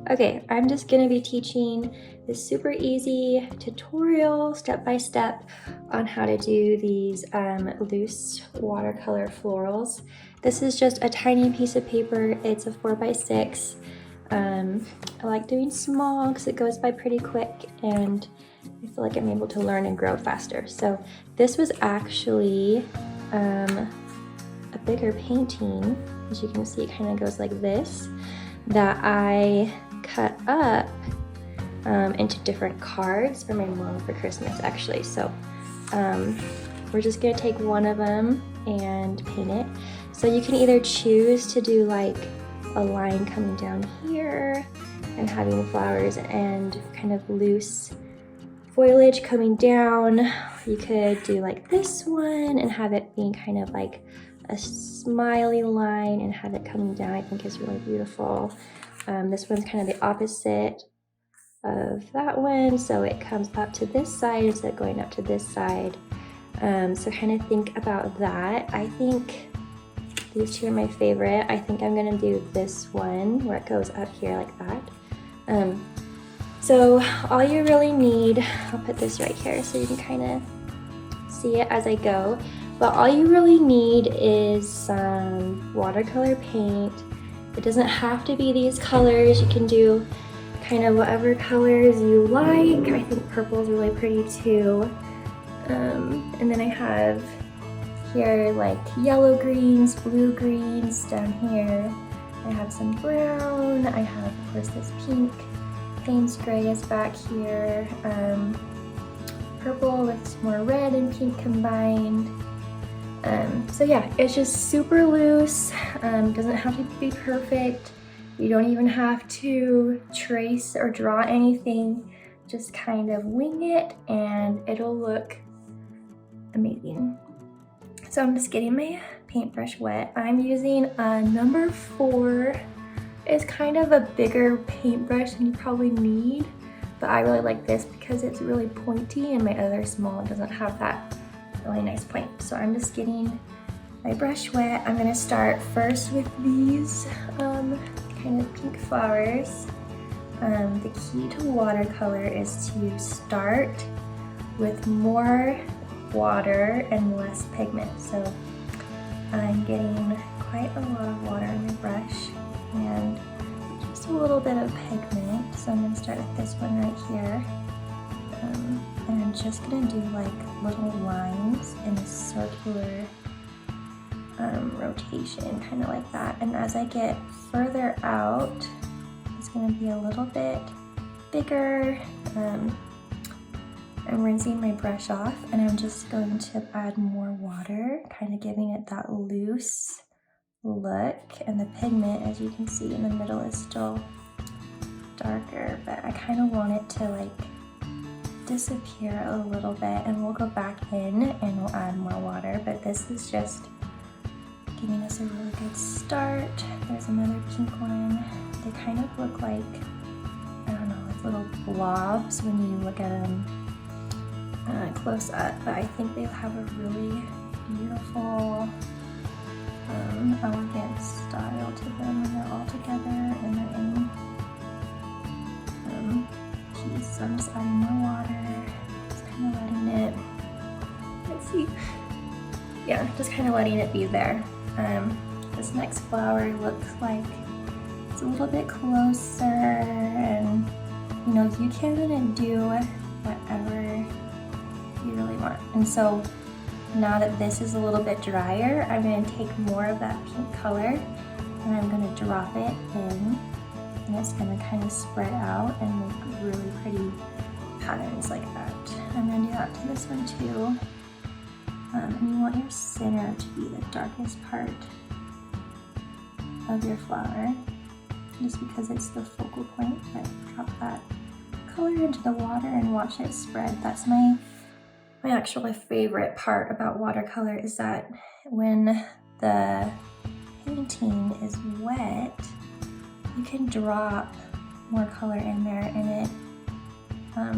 Okay, I'm just gonna be teaching this super easy tutorial, step-by-step, on how to do these loose watercolor florals. This is just a tiny piece of paper. It's a 4x6. I like doing small because it goes by pretty quick and I feel like I'm able to learn and grow faster. So this was actually a bigger painting. As you can see, it kind of goes like this, that I cut up into different cards for my mom for Christmas, actually. So we're just gonna take one of them and paint it. So you can either choose to do like a line coming down here and having flowers and kind of loose foliage coming down. You could do like this one and have it being kind of like a smiley line and have it coming down. I think is really beautiful. This one's kind of the opposite of that one, so it comes up to this side instead of going up to this side. So kind of think about that. I think these two are my favorite. I think I'm gonna do this one where it goes up here like that. So all you really need, I'll put this right here so you can kind of see it as I go, but all you really need is some watercolor paint. It doesn't have to be these colors. You can do kind of whatever colors you like. I think purple is really pretty too. And then I have here like yellow greens, blue greens down here. I have some brown. I have, of course, this pink. Payne's gray is back here. Purple with some more red and pink combined. So yeah, it's just super loose. Doesn't have to be perfect. You don't even have to trace or draw anything. Just kind of wing it and it'll look amazing. So I'm just getting my paintbrush wet. I'm using a number 4. It's kind of a bigger paintbrush than you probably need, but I really like this because it's really pointy and my other small doesn't have that really nice point. So I'm just getting my brush wet. I'm gonna start first with these kind of pink flowers. The key to watercolor is to start with more water and less pigment. So I'm getting quite a lot of water in my brush and just a little bit of pigment. So I'm going to start with this one right here. And I'm just going to do like little lines in a circular rotation, kind of like that. And as I get further out, it's going to be a little bit bigger. I'm rinsing my brush off and I'm just going to add more water, kind of giving it that loose look. And the pigment, as you can see in the middle, is still darker, but I kind of want it to like disappear a little bit, and we'll go back in and we'll add more water, but this is just giving us a really good start. There's another pink one. They kind of look like, I don't know, like little blobs when you look at them close up, but I think they have a really beautiful elegant style to them when they're all together and they're in piece. So I'm just adding more water, just kind of letting it, let's see, yeah, just kind of letting it be there. This next flower looks like it's a little bit closer, and you know, you can do whatever you really want. And so now that this is a little bit drier, I'm going to take more of that pink color and I'm going to drop it in, and it's going to kind of spread out and make really pretty patterns like that. I'm going to do that to this one too. And you want your center to be the darkest part of your flower, just because it's the focal point. But drop that color into the water and watch it spread. That's my actual favorite part about watercolor, is that when the painting is wet, you can drop more color in there, and it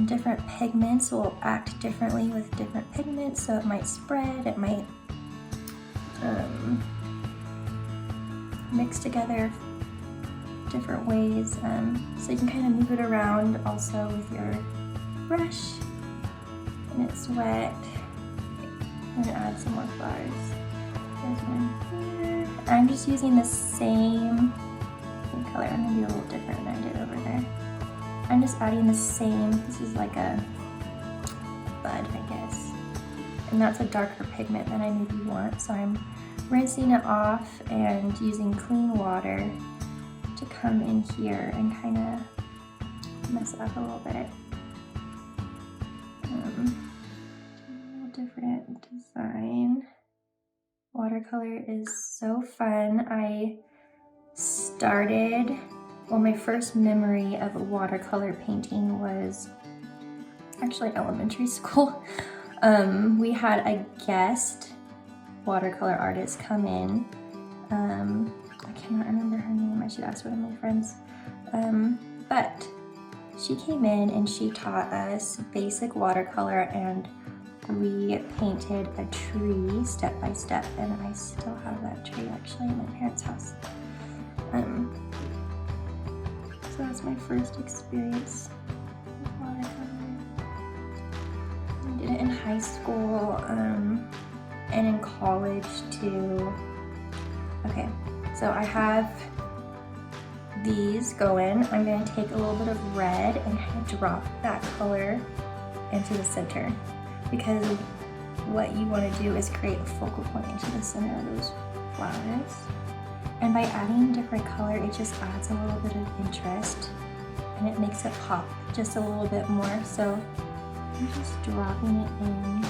different pigments will act differently with different pigments, so it might spread, it might mix together different ways. So you can kind of move it around also with your brush. And it's wet. I'm gonna add some more flowers. There's one here. I'm just using the same color. I'm gonna do a little different than I did over there. I'm just adding the same, this is like a bud, I guess. And that's a darker pigment than I maybe want. So I'm rinsing it off and using clean water to come in here and kind of mess it up a little bit. A little different design. Watercolor is so fun. I started, well, my first memory of watercolor painting was actually elementary school. We had a guest watercolor artist come in. I cannot remember her name. I should ask one of my friends. But she came in and she taught us basic watercolor, and we painted a tree step by step, and I still have that tree actually in my parents' house. So that's my first experience with watercolor. I did it in high school and in college too. Okay, so I have these going. I'm going to take a little bit of red and kind of drop that color into the center, because what you want to do is create a focal point into the center of those flowers. And by adding different color, it just adds a little bit of interest and it makes it pop just a little bit more. So I'm just dropping it in.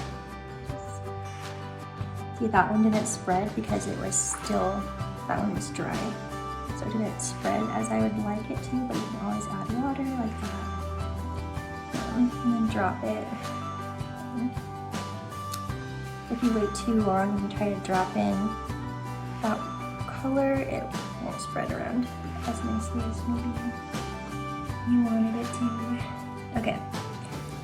See, that one didn't spread because it was still, that one was dry. So it didn't spread as I would like it to, but you can always add water like that. And then drop it. If you wait too long and you try to drop in that color, it won't spread around as nicely as maybe you wanted it to. Okay,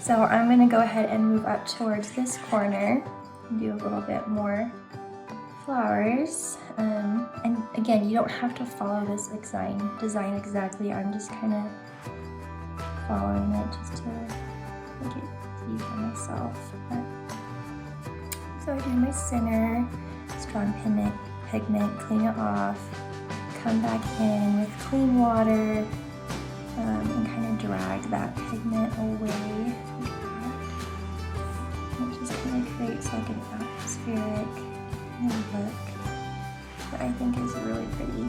so I'm going to go ahead and move up towards this corner and do a little bit more flowers. And again, you don't have to follow this design exactly. I'm just kind of following it just to make it easy for myself. So I do my center, strong pigment, clean it off, come back in with clean water, and kind of drag that pigment away like that. And it just kind of creates like an atmospheric look that I think is really pretty.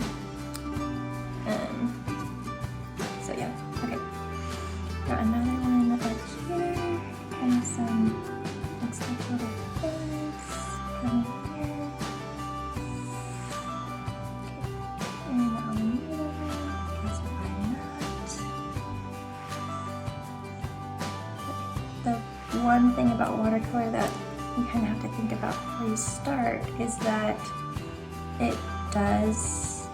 So yeah, okay. Got another one up here, kind of some, looks like little birds coming here. And on the middle one, guess why not? The one thing about watercolor that you kind of have to think about before you start is that it does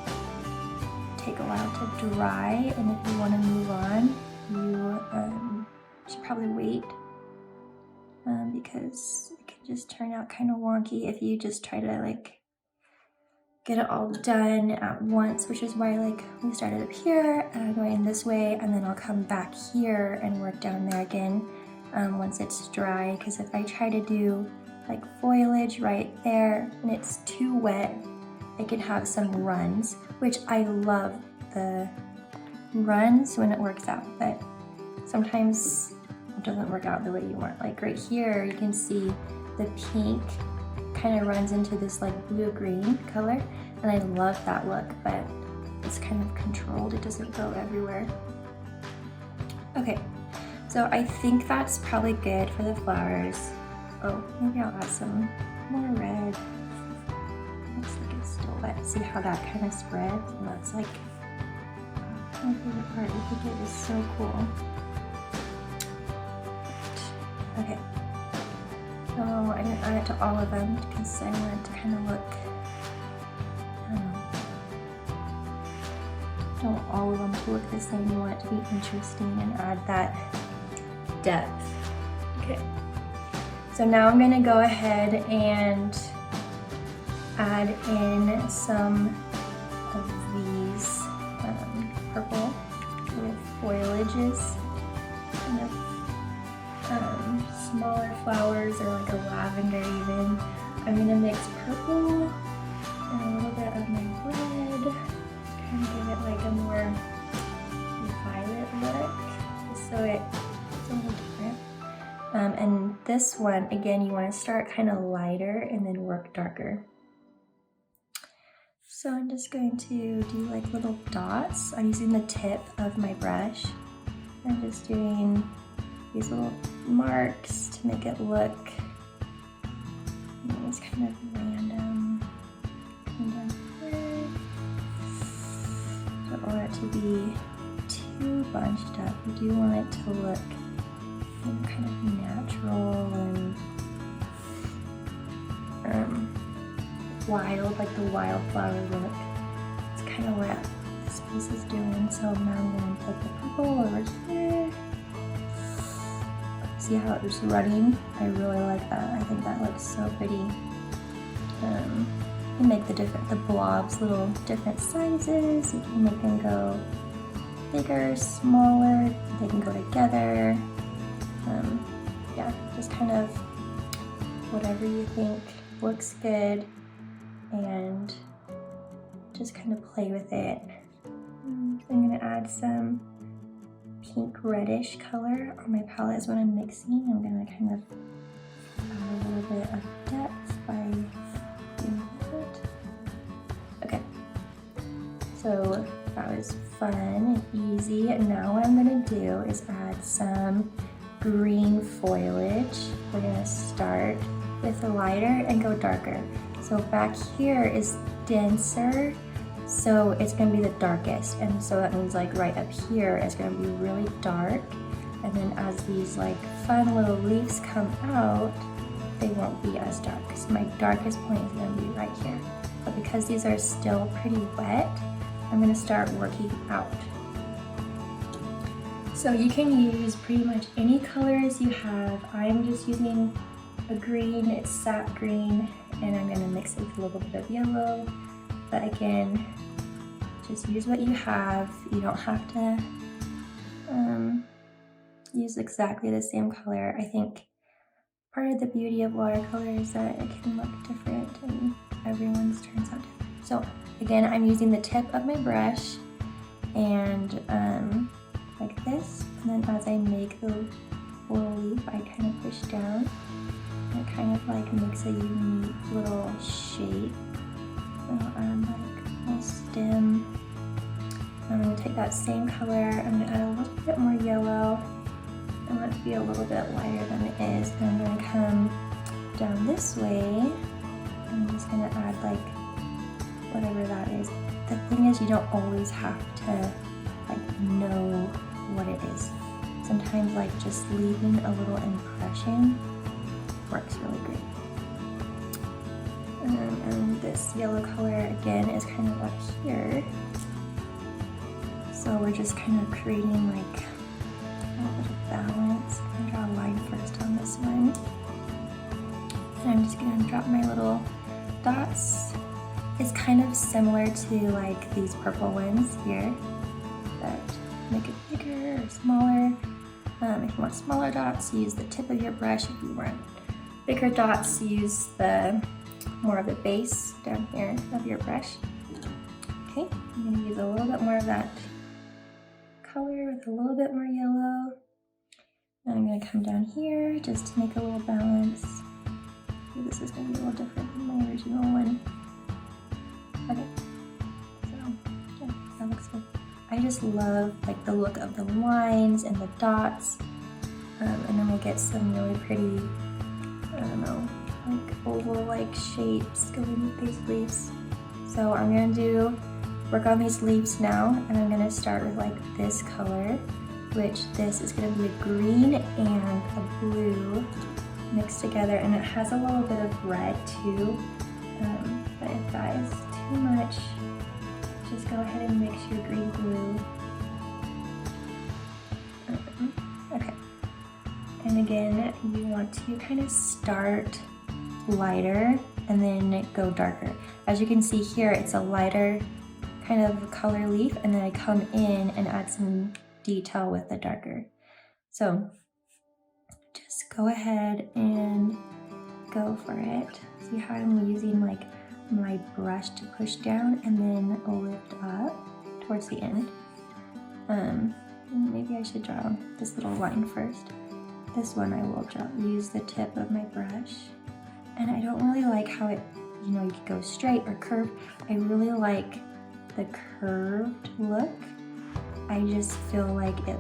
take a while to dry, and if you want to move on, you should probably wait because it can just turn out kind of wonky if you just try to like get it all done at once, which is why like we started up here and I'm going this way, and then I'll come back here and work down there again once it's dry, because if I try to do like foliage right there and it's too wet, it can have some runs, which I love the runs when it works out, but sometimes it doesn't work out the way you want. Like right here, you can see the pink kind of runs into this like blue-green color, and I love that look, but it's kind of controlled. It doesn't go everywhere. Okay, so I think that's probably good for the flowers. Oh, maybe I'll add some more red. Looks like it's still wet. See how that kind of spreads? And that's like my favorite part. I think it is so cool. Okay. So I didn't add it to all of them because I wanted to kind of look, don't want all of them to look the same. You want it to be interesting and add that depth. Okay. So now I'm going to go ahead and add in some of these foliages, kind of smaller flowers or like a lavender even. I'm gonna mix purple and a little bit of my red, kind of give it like a more violet look, just so it's a little different. And this one, again, you want to start kind of lighter and then work darker. So I'm just going to do like little dots. I'm using the tip of my brush. I'm just doing these little marks to make it look it's kind of random. Come down here. Don't want it to be too bunched up. We do want it to look kind of natural and wild, like the wildflower look. It's kind of what this piece is doing. So now I'm going to put the purple over here. See how it's running? I really like that. I think that looks so pretty. You can make the blobs little different sizes. You can make them go bigger, smaller. They can go together. Yeah, just kind of whatever you think looks good, and just kind of play with it. I'm gonna add some pink reddish color on my palette is what I'm mixing. I'm gonna kind of add a little bit of depth by doing that. Okay, so that was fun and easy. And now what I'm gonna do is add some green foliage. We're gonna start with the lighter and go darker. So back here is denser, so it's gonna be the darkest, and so that means like right up here is gonna be really dark, and then as these like fun little leaves come out, they won't be as dark. So my darkest point is gonna be right here. But because these are still pretty wet, I'm gonna start working out. So you can use pretty much any colors you have. I'm just using a green, it's sap green, and I'm gonna mix it with a little bit of yellow. But again, just use what you have. You don't have to use exactly the same color. I think part of the beauty of watercolor is that it can look different and everyone's turns out different. So again, I'm using the tip of my brush and like this, and then as I make the little leaf, I kind of push down, and it kind of like makes a unique little shape. And I'll add like a little stem. I'm going to take that same color, I'm going to add a little bit more yellow. I want it to be a little bit lighter than it is, and I'm going to come down this way. I'm just going to add like whatever that is. The thing is, you don't always have to like know what it is. Sometimes like just leaving a little impression works really great. And this yellow color again is kind of up here. So we're just kind of creating like a little bit of balance. I'm gonna draw a line first on this one. And I'm just gonna drop my little dots. It's kind of similar to like these purple ones here, but make it bigger or smaller. If you want smaller dots, use the tip of your brush. If you want bigger dots, use the more of the base down here of your brush. Okay, I'm going to use a little bit more of that color with a little bit more yellow. And I'm going to come down here just to make a little balance. This is going to be a little different than my original one. Okay, so yeah, that looks good. I just love like the look of the lines and the dots, and then we'll get some really pretty, I don't know, like oval-like shapes going with these leaves. So I'm gonna work on these leaves now, and I'm gonna start with like this color, which this is gonna be a green and a blue mixed together, and it has a little bit of red too. But if that is too much, just go ahead and mix your green blue. Okay. And again, you want to kind of start lighter and then go darker. As you can see here, it's a lighter kind of color leaf, and then I come in and add some detail with the darker. So just go ahead and go for it. See how I'm using like my brush to push down and then lift up towards the end. Maybe I should draw this little line first. This one I will use the tip of my brush. And I don't really like how it, you know, you could go straight or curved. I really like the curved look. I just feel like it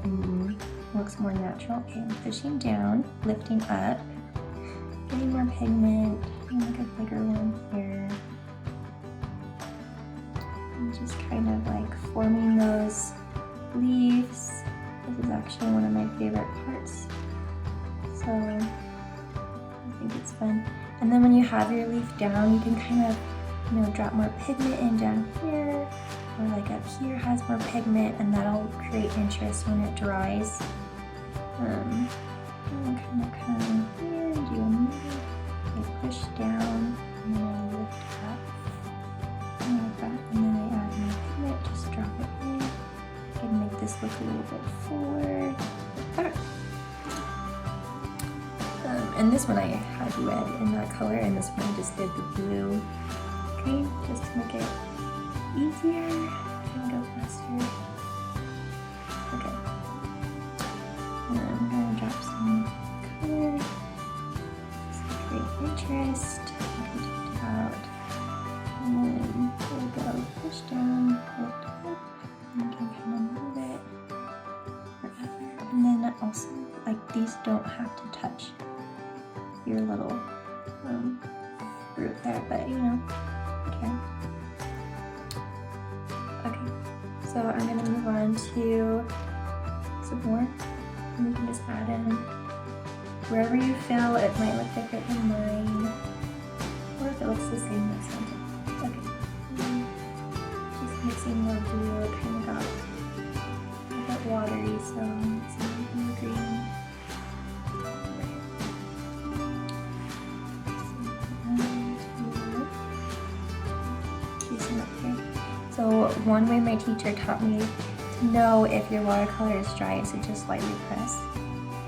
looks more natural. Okay, I'm pushing down, lifting up, getting more pigment, like a bigger one here. And just kind of like forming those leaves. This is actually one of my favorite parts. So I think it's fun. And then when you have your leaf down, you can kind of, you know, drop more pigment in down here, or like up here has more pigment, and that'll create interest when it dries. And kind of come here and do a middle, like push down, and then I lift up, and like that, and then I add more pigment, just drop it in, and make this look a little bit forward. Okay. And this one I had red in that color, and this one I just did the blue green, just to make it easier and go faster. Okay. And then I'm gonna drop some color, just to create interest, like we talked about. And then there we go, push down, lift up, and you can kind of move it forever. And then also, like, these don't have to touch your little root there, but you know, okay. Okay, so I'm gonna move on to some more, and you can just add in wherever you feel it might look different than mine, or if it looks the same, that's fine. Okay, just mixing more blue, it kind of got a bit watery, so I'm mixing more green. So one way my teacher taught me to know if your watercolor is dry is to just lightly press.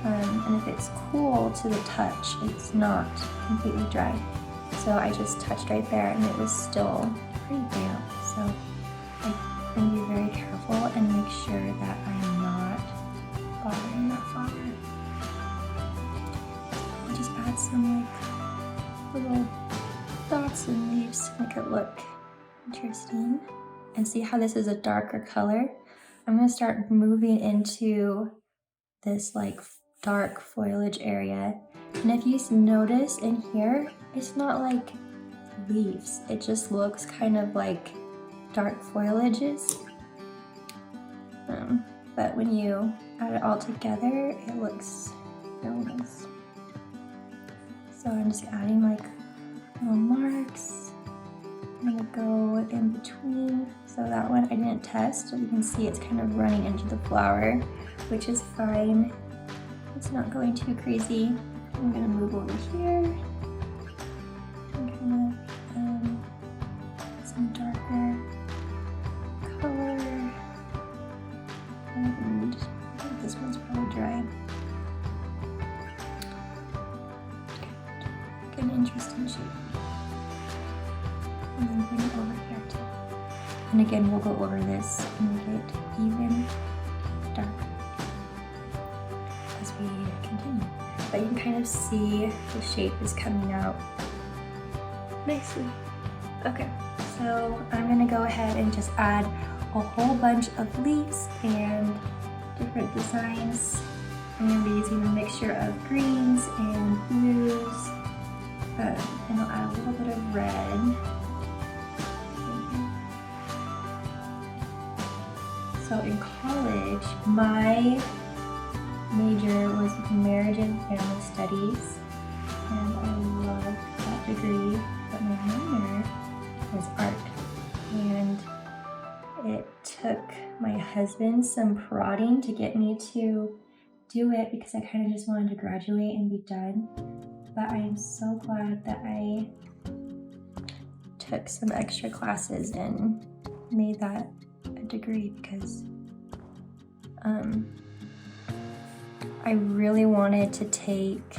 And if it's cool to the touch, it's not completely dry. So I just touched right there and it was still pretty damp. So I'm going to be very careful and make sure that I'm not bothering that flower. I'll just add some like little dots and leaves to make it look interesting. And see how this is a darker color? I'm gonna start moving into this like dark foliage area. And if you notice in here, it's not like leaves. It just looks kind of like dark foliages. But when you add it all together, it looks really nice. So I'm just adding like little marks. I'm gonna go in between. So that one I didn't test, so you can see it's kind of running into the flower, which is fine. It's not going too crazy. I'm gonna move over here and kind of some darker color. And I think this one's probably dry. Like an interesting shape. And then bring it over here too. And again, we'll go over this and make it even darker as we continue. But you can kind of see the shape is coming out nicely. Okay, so I'm gonna go ahead and just add a whole bunch of leaves and different designs. I'm gonna be using a mixture of greens and blues, and I'll add a little bit of red. So in college, my major was marriage and family studies, and I loved that degree, but my minor was art. And it took my husband some prodding to get me to do it because I kind of just wanted to graduate and be done. But I am so glad that I took some extra classes and made that a degree because I really wanted to take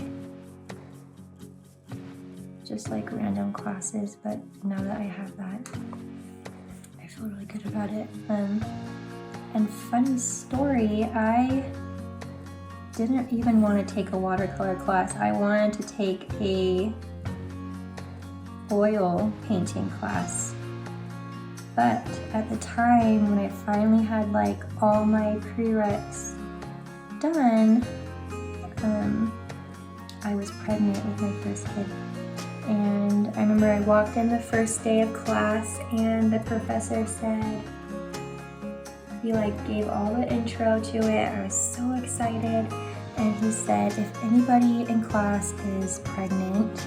just like random classes, but now that I have that, I feel really good about it. And funny story, I didn't even want to take a watercolor class. I wanted to take a oil painting class. But at the time when I finally had like all my prereqs done, I was pregnant with my first kid. And I remember I walked in the first day of class and the professor said, he like gave all the intro to it. I was so excited. And he said, if anybody in class is pregnant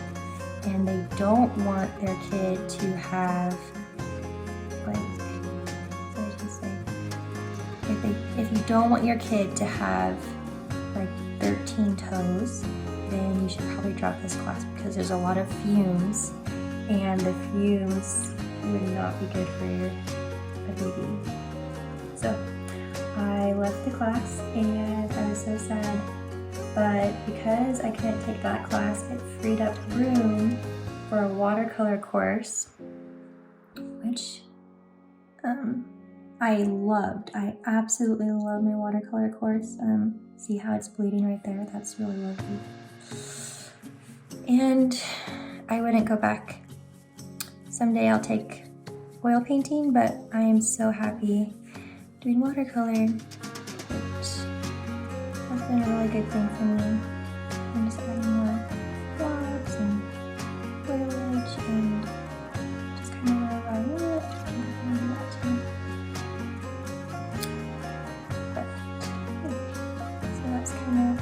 and they don't want their kid to have, like, what did he say? If you don't want your kid to have like 13 toes, then you should probably drop this class because there's a lot of fumes and the fumes would not be good for a baby. So I left the class and I was so sad, but because I couldn't take that class, it freed up room for a watercolor course, which I loved. I absolutely love my watercolor course. See how it's bleeding right there? That's really lovely. And I wouldn't go back. Someday I'll take oil painting, but I am so happy doing watercolor. That's been a really good thing for me. I'm just adding more blobs and foliage and just kind of wherever I want. I can do that too. But yeah. So that's kind of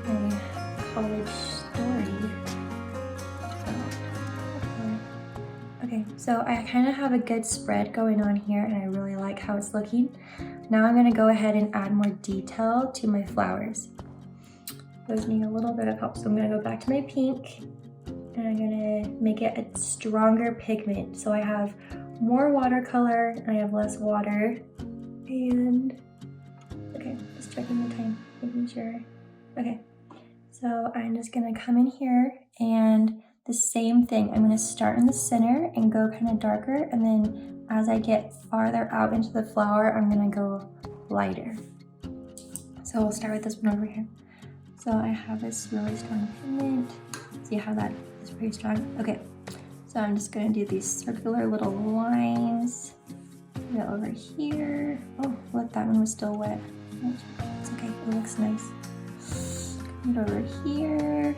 my college story. Okay, so I kind of have a good spread going on here and I really like how it's looking. Now I'm going to go ahead and add more detail to my flowers. Those need a little bit of help, so I'm going to go back to my pink and I'm going to make it a stronger pigment. So I have more watercolor and I have less water. And okay, just checking the time, making sure. Okay, so I'm just going to come in here and the same thing. I'm going to start in the center and go kind of darker, and then as I get farther out into the flower, I'm going to go lighter. So we'll start with this one over here. So I have this really strong pigment. See how that is pretty strong? Okay, so I'm just going to do these circular little lines. Go over here. Oh, look, that one was still wet. It's okay, it looks nice. Come over here.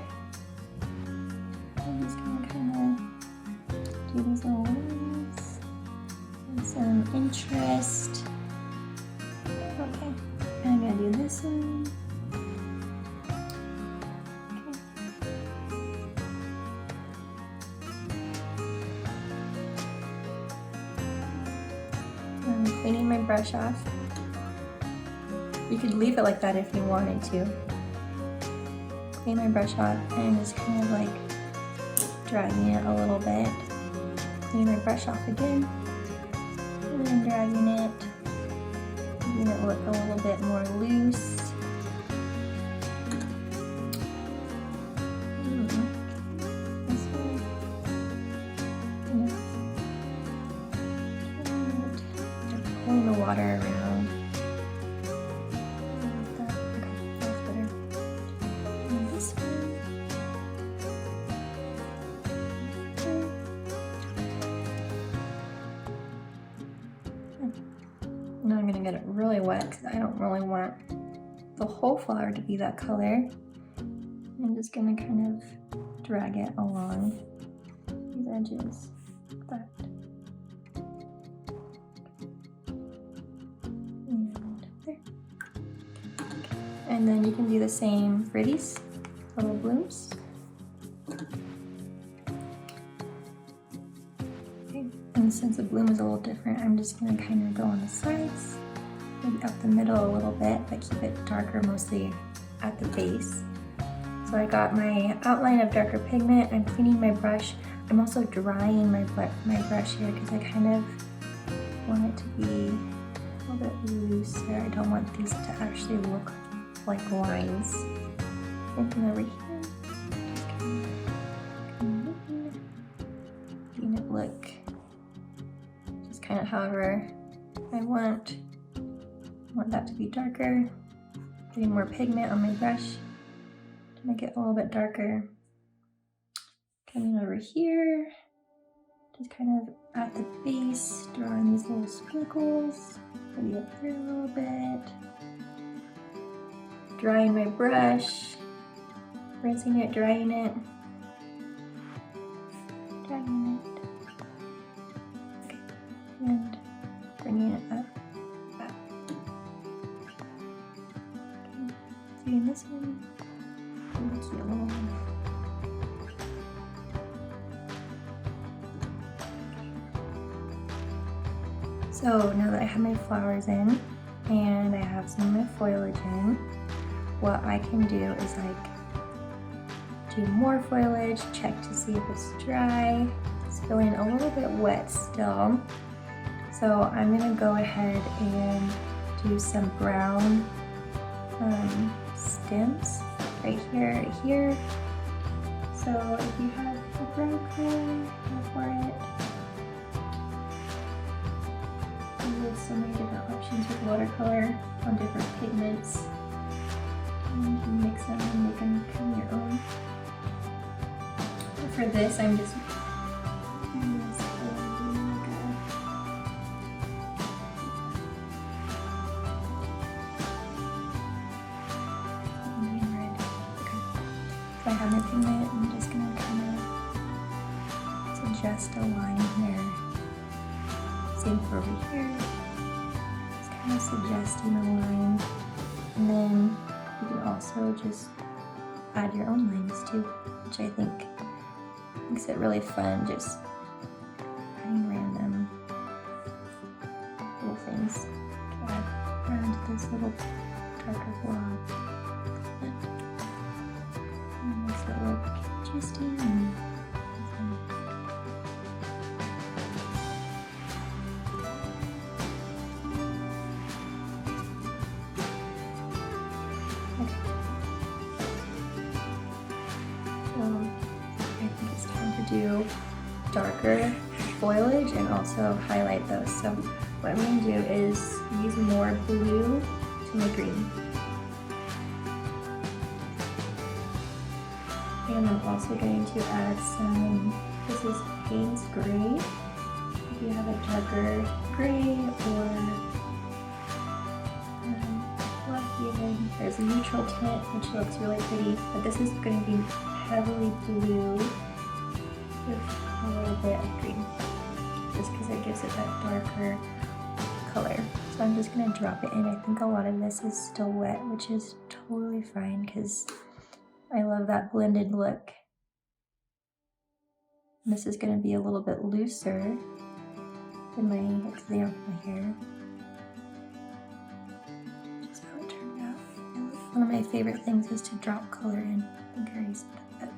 I'm just gonna kind of do these little lines and some interest. Okay, and I'm gonna do this one. Okay. I'm cleaning my brush off. You could leave it like that if you wanted to. Clean my brush off and just kind of like dragging it a little bit. Clean my brush off again, and then dragging it, making it look a little bit more loose. This way. And pulling the water around. Like that. Okay, that's better. And this one. Now I'm going to get it really wet because I don't really want the whole flower to be that color. I'm just going to kind of drag it along these edges like that. And there. Okay. And then you can do the same for these little blooms. And since the bloom is a little different, I'm just going to kind of go on the sides, maybe up the middle a little bit, but keep it darker mostly at the base. So I got my outline of darker pigment. I'm cleaning my brush. I'm also drying my brush here because I kind of want it to be little bit looser. I don't want these to actually look like lines. And then over here, just kind of making it look just kind of however I want. I want that to be darker. Getting more pigment on my brush to make it a little bit darker. Coming over here, just kind of at the base, drawing these little sprinkles, maybe up there a little bit. Drying my brush, rinsing it, drying it. Drying it. Okay, and bringing it up. Okay, doing this one, and the yellow one. So now that I have my flowers in and I have some of my foliage in, what I can do is like do more foliage, check to see if it's dry. It's feeling a little bit wet still. So I'm gonna go ahead and do some brown stems right here. So if you have a brown color, go for it. There's so many different options with watercolor on different pigments. And you can mix them and make them become your own. But for this, I'm just doing this Indian red. Okay. So I have my pigment. I'm just gonna kind of suggest a line here. Same for over here. Just kind of suggesting a line, and then you can also just add your own lines too, which I think makes it really fun, just adding random little things to add around this little darker blob. And it makes it look interesting and fun. I think it's time to do darker foliage and also highlight those. So what I'm going to do is use more blue to make green. And I'm also going to add some, this is Payne's Gray. If you have a darker gray or even there's a neutral tint which looks really pretty, but this is going to be heavily blue with a little bit of green, just because it gives it that darker color. So I'm just going to drop it in. I think a lot of this is still wet, which is totally fine because I love that blended look. And this is going to be a little bit looser than my example here. One of my favorite things is to drop color in. I think I already said that.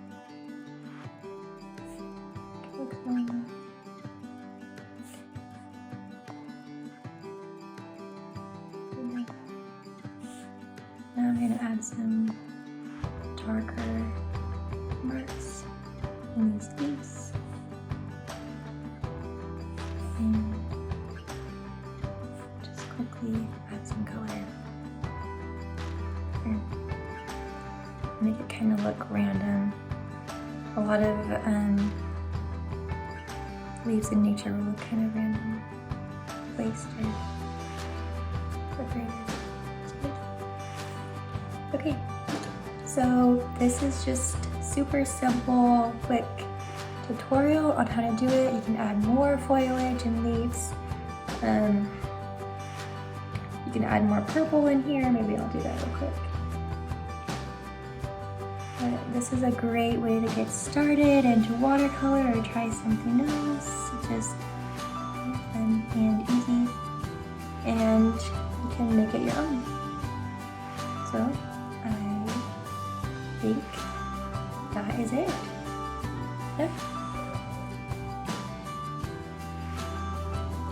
Now I'm going to add some darker marks in these leaves. And just quickly add some color. Make it kind of look random. A lot of leaves in nature will look kind of random, placed or separated. Okay, so this is just super simple, quick tutorial on how to do it. You can add more foliage and leaves. You can add more purple in here. Maybe I'll do that real quick. But this is a great way to get started into watercolor or try something else. Just fun and easy, and you can make it your own. So I think that is it.